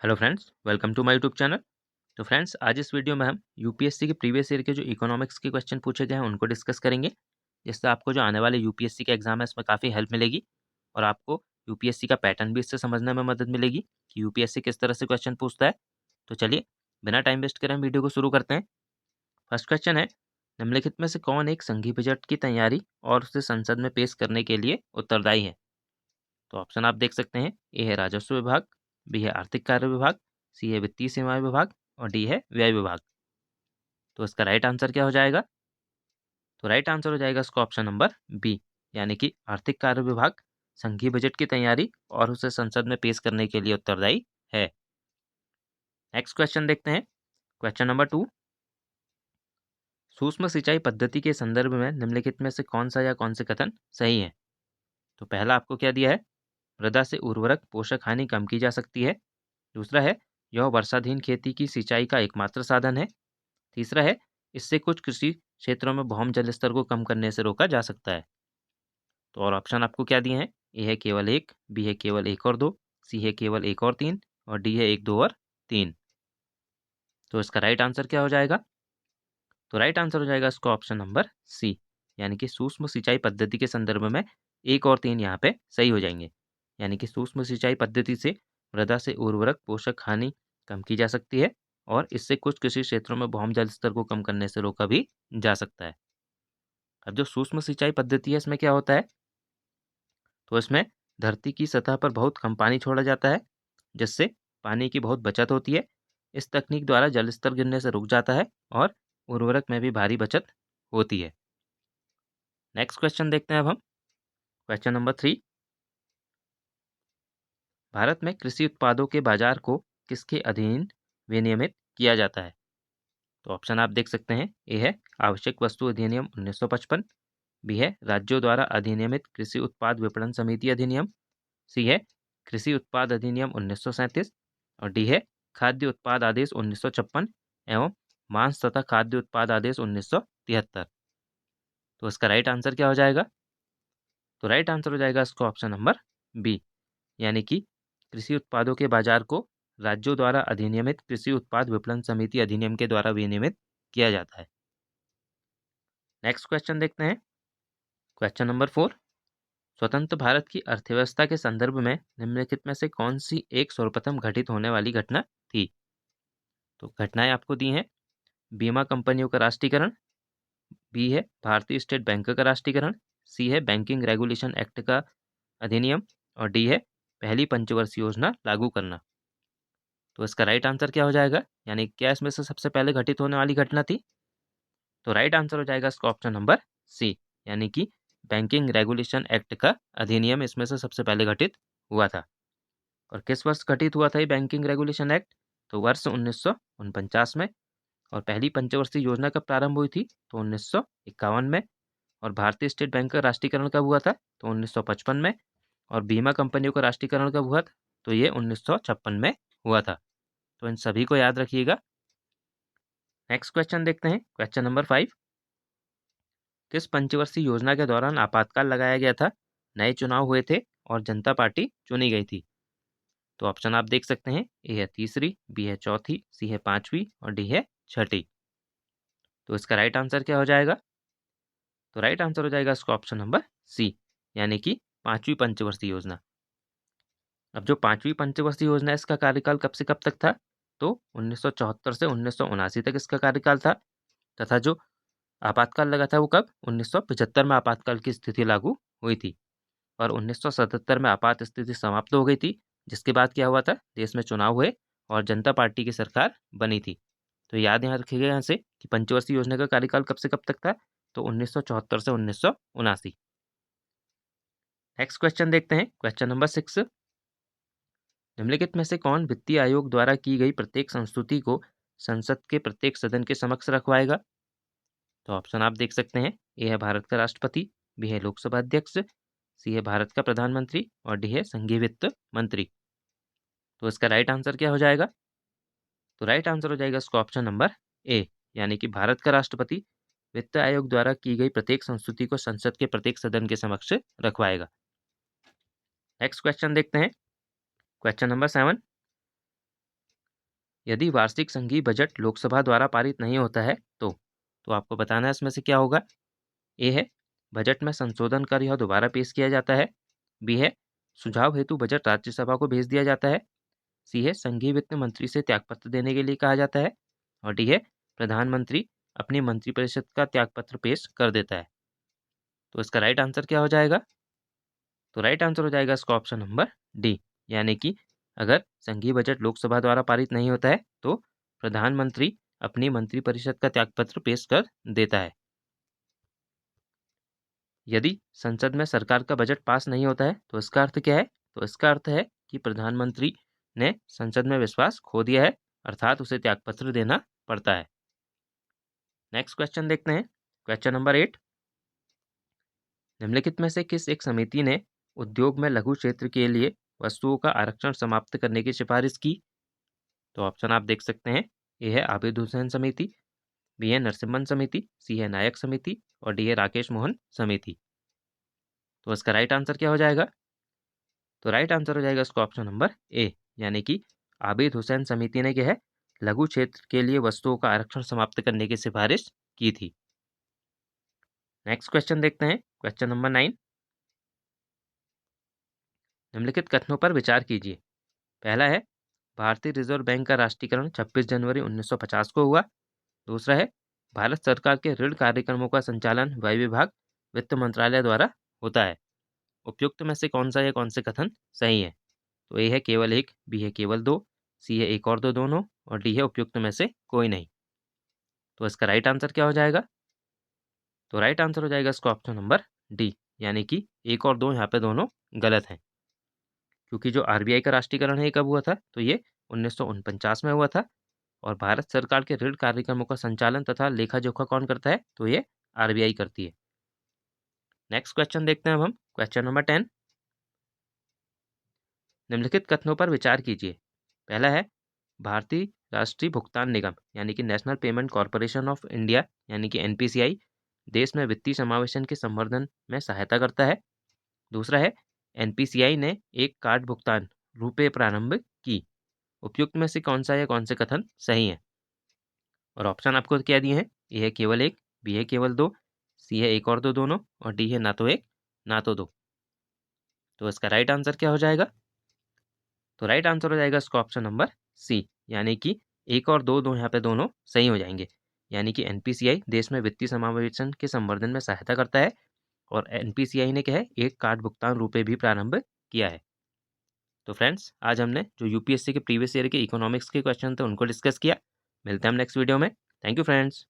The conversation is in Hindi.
Hello friends, welcome to my YouTube channel. तो फ्रेंड्स, आज इस वीडियो में हम यूपीएससी के प्रीवियस ईयर के जो इकोनॉमिक्स के क्वेश्चन पूछे गए हैं उनको डिस्कस करेंगे, जिससे आपको जो आने वाले यूपीएससी का एग्जाम है इसमें काफ़ी हेल्प मिलेगी और आपको यूपीएससी का पैटर्न भी इससे समझने में मदद मिलेगी कि यूपीएससी किस तरह से क्वेश्चन पूछता है। तो चलिए, बिना टाइम वेस्ट करें वीडियो को शुरू करते हैं। फर्स्ट क्वेश्चन है, निम्नलिखित में से कौन एक संघीय बजट की तैयारी और उसे संसद में पेश करने के लिए उत्तरदायी है? तो ऑप्शन आप देख सकते हैं। ए है राजस्व विभाग, बी है आर्थिक कार्य विभाग, सी है वित्तीय सेवाएं विभाग और डी है व्यय विभाग। तो इसका राइट आंसर क्या हो जाएगा? तो राइट आंसर हो जाएगा इसका ऑप्शन नंबर बी, यानी कि आर्थिक कार्य विभाग संघीय बजट की तैयारी और उसे संसद में पेश करने के लिए उत्तरदायी है। नेक्स्ट क्वेश्चन देखते हैं। क्वेश्चन नंबर 2, सूक्ष्म सिंचाई पद्धति के संदर्भ में निम्नलिखित में से कौन सा या कौन से कथन सही है? तो पहला आपको क्या दिया है, मृदा से उर्वरक पोषक हानि कम की जा सकती है। दूसरा है, यह वर्षाधीन खेती की सिंचाई का एकमात्र साधन है। तीसरा है, इससे कुछ कृषि क्षेत्रों में भौम जल स्तर को कम करने से रोका जा सकता है। तो और ऑप्शन आपको क्या दिए हैं? ए है केवल एक, बी है केवल एक और दो, सी है केवल एक और तीन और डी है एक, दो और तीन। तो इसका राइट आंसर क्या हो जाएगा? तो राइट आंसर हो जाएगा इसका ऑप्शन नंबर सी, यानी कि सूक्ष्म सिंचाई पद्धति के संदर्भ में एक और तीन यहाँ पे सही हो जाएंगे। यानी कि सूक्ष्म सिंचाई पद्धति से मृदा से उर्वरक पोषक हानि कम की जा सकती है और इससे कुछ कृषि क्षेत्रों में भौम जल स्तर को कम करने से रोका भी जा सकता है। अब जो सूक्ष्म सिंचाई पद्धति है इसमें क्या होता है, तो इसमें धरती की सतह पर बहुत कम पानी छोड़ा जाता है, जिससे पानी की बहुत बचत होती है। इस तकनीक द्वारा जल स्तर गिरने से रुक जाता है और उर्वरक में भी भारी बचत होती है। नेक्स्ट क्वेश्चन देखते हैं अब हम। क्वेश्चन नंबर 3, भारत में कृषि उत्पादों के बाजार को किसके अधीन विनियमित किया जाता है? तो ऑप्शन आप देख सकते हैं। ए है आवश्यक वस्तु अधिनियम 1955, बी है राज्यों द्वारा अधिनियमित कृषि उत्पाद विपणन समिति अधिनियम, सी है कृषि उत्पाद अधिनियम 1937 और डी है खाद्य उत्पाद आदेश 1956 एवं मांस तथा खाद्य उत्पाद आदेश 1973। तो इसका राइट आंसर क्या हो जाएगा? तो राइट आंसर हो जाएगा इसका ऑप्शन नंबर बी, यानी कि कृषि उत्पादों के बाजार को राज्यों द्वारा अधिनियमित कृषि उत्पाद विपणन समिति अधिनियम के द्वारा विनियमित किया जाता है। नेक्स्ट क्वेश्चन देखते हैं। क्वेश्चन नंबर 4, स्वतंत्र भारत की अर्थव्यवस्था के संदर्भ में निम्नलिखित में से कौन सी एक सर्वप्रथम घटित होने वाली घटना थी? तो घटनाएं आपको दी हैं। बीमा कंपनियों का राष्ट्रीयकरण, बी है भारतीय स्टेट बैंक का राष्ट्रीयकरण, सी है बैंकिंग रेगुलेशन एक्ट का अधिनियम और डी है पहली पंचवर्षीय योजना लागू करना। तो इसका राइट आंसर क्या हो जाएगा, यानी क्या इसमें से सबसे पहले घटित होने वाली घटना थी? तो राइट आंसर हो जाएगा इसका ऑप्शन नंबर सी, यानी कि बैंकिंग रेगुलेशन एक्ट का अधिनियम इसमें से सबसे पहले घटित हुआ था। और किस वर्ष घटित हुआ था ये बैंकिंग रेगुलेशन एक्ट? तो वर्ष 1949 में। और पहली पंचवर्षीय योजना कब प्रारंभ हुई थी? तो 1951 में। और भारतीय स्टेट बैंक का राष्ट्रीयकरण कब हुआ था? तो 1955 में। और बीमा कंपनियों का राष्ट्रीयकरण कब हुआ था? तो ये 1956 में हुआ था। तो इन सभी को याद रखिएगा। नेक्स्ट क्वेश्चन देखते हैं। क्वेश्चन नंबर 5, किस पंचवर्षीय योजना के दौरान आपातकाल लगाया गया था, नए चुनाव हुए थे और जनता पार्टी चुनी गई थी? तो ऑप्शन आप देख सकते हैं। ए है तीसरी, बी है चौथी, सी है पांचवी और डी है छठी। तो इसका राइट आंसर क्या हो जाएगा? तो राइट आंसर हो जाएगा इसका ऑप्शन नंबर सी, यानी कि पांचवी पंचवर्षीय योजना। अब जो पांचवी पंचवर्षीय योजना है इसका कार्यकाल कब से कब तक था? तो 1974 से 1979 तक इसका कार्यकाल था। तथा जो आपातकाल लगा था वो कब? 1975 में आपातकाल की स्थिति लागू हुई थी और 1977 में आपात स्थिति समाप्त हो गई थी, जिसके बाद क्या हुआ था? देश में चुनाव हुए और जनता पार्टी की सरकार बनी थी। तो याद यहाँ रखिएगा यहाँ से कि पंचवर्षीय योजना का कार्यकाल कब से कब तक था? तो 1974 से 1979। नेक्स्ट क्वेश्चन देखते हैं। क्वेश्चन नंबर 6, निम्नलिखित में से कौन वित्तीय आयोग द्वारा की गई प्रत्येक संस्तुति को संसद के प्रत्येक सदन के समक्ष रखवाएगा? तो ऑप्शन आप देख सकते हैं। ए है भारत का राष्ट्रपति, बी है लोकसभा अध्यक्ष, सी है भारत का प्रधानमंत्री और डी है संघीय वित्त मंत्री। तो इसका राइट आंसर क्या हो जाएगा? तो राइट आंसर हो जाएगा इसका ऑप्शन नंबर ए, यानी कि भारत का राष्ट्रपति वित्त आयोग द्वारा की गई प्रत्येक संस्तुति को संसद के प्रत्येक सदन के समक्ष रखवाएगा। नेक्स्ट क्वेश्चन देखते हैं। क्वेश्चन नंबर 7, यदि वार्षिक संघीय बजट लोकसभा द्वारा पारित नहीं होता है तो आपको बताना है इसमें से क्या होगा। ए है बजट में संशोधन कर यह दोबारा पेश किया जाता है। बी है सुझाव हेतु बजट राज्यसभा को भेज दिया जाता है। सी है संघीय वित्त मंत्री से त्यागपत्र देने के लिए कहा जाता है। और डी है प्रधानमंत्री अपनी मंत्रिपरिषद का त्यागपत्र पेश कर देता है। तो इसका राइट आंसर क्या हो जाएगा? तो राइट आंसर हो जाएगा इसका ऑप्शन नंबर डी, यानी कि अगर संघीय बजट लोकसभा द्वारा पारित नहीं होता है तो प्रधानमंत्री अपनी मंत्रिपरिषद का त्यागपत्र पेश कर देता है। यदि संसद में सरकार का बजट पास नहीं होता है तो इसका अर्थ क्या है? तो इसका अर्थ है कि प्रधानमंत्री ने संसद में विश्वास खो दिया है, अर्थात उसे त्यागपत्र देना पड़ता है। नेक्स्ट क्वेश्चन देखते हैं, क्वेश्चन नंबर 8। निम्नलिखित में से किस एक समिति ने उद्योग में लघु क्षेत्र के लिए वस्तुओं का आरक्षण समाप्त करने की सिफारिश की? तो ऑप्शन आप देख सकते हैं। ए है आबिद हुसैन समिति, बी है नरसिम्हन समिति, सी है नायक समिति और डी है राकेश मोहन समिति। तो इसका राइट आंसर क्या हो जाएगा? तो राइट आंसर हो जाएगा इसका ऑप्शन नंबर ए, यानी कि आबिद हुसैन समिति ने क्या है लघु क्षेत्र के लिए वस्तुओं का आरक्षण समाप्त करने की सिफारिश की थी। नेक्स्ट क्वेश्चन देखते हैं, क्वेश्चन नंबर 9। निम्नलिखित कथनों पर विचार कीजिए। पहला है भारतीय रिजर्व बैंक का राष्ट्रीयकरण 26 जनवरी 1950 को हुआ। दूसरा है भारत सरकार के ऋण कार्यक्रमों का संचालन व्यय विभाग वित्त मंत्रालय द्वारा होता है। उपयुक्त में से कौन सा या कौन से कथन सही है? तो ए है केवल एक, बी है केवल दो, सी है एक और दो दोनों और डी है उपयुक्त में से कोई नहीं। तो इसका राइट आंसर क्या हो जाएगा? तो राइट आंसर हो जाएगा इसका ऑप्शन नंबर डी, यानी कि एक और दो यहाँ पे दोनों गलत हैं। क्योंकि जो आरबीआई का राष्ट्रीयकरण है ये कब हुआ था? तो ये 1949 में हुआ था। और भारत सरकार के ऋण कार्यक्रमों का संचालन तथा लेखा जोखा कौन करता है? तो ये आरबीआई करती है। नेक्स्ट क्वेश्चन देखते हैं अब हम, क्वेश्चन नंबर 10। निम्नलिखित कथनों पर विचार कीजिए। पहला है भारतीय राष्ट्रीय भुगतान निगम यानी कि national payment corporation of India यानी कि एनपीसीआई देश में वित्तीय समावेशन के संवर्धन में सहायता करता है। दूसरा है एनपीसीआई ने एक कार्ड भुगतान रुपए प्रारंभ की। उपयुक्त में से कौन सा या कौन से कथन सही है? और ऑप्शन आपको क्या दिए हैं? ए है केवल एक, बी है केवल दो, सी है एक और दो दोनों और डी है ना तो एक ना तो दो। तो इसका राइट आंसर क्या हो जाएगा? तो राइट आंसर हो जाएगा इसका ऑप्शन नंबर सी, यानी कि एक और दो यहाँ पे दोनों सही हो जाएंगे। यानी कि एनपीसीआई देश में वित्तीय समावेशन के संवर्धन में सहायता करता है और एनपीसीआई ने क्या है एक कार्ड भुगतान रुपए भी प्रारंभ किया है। तो फ्रेंड्स आज हमने जो यूपीएससी के प्रीवियस ईयर के इकोनॉमिक्स के क्वेश्चन थे उनको डिस्कस किया। मिलते हैं हम नेक्स्ट वीडियो में। Thank you friends.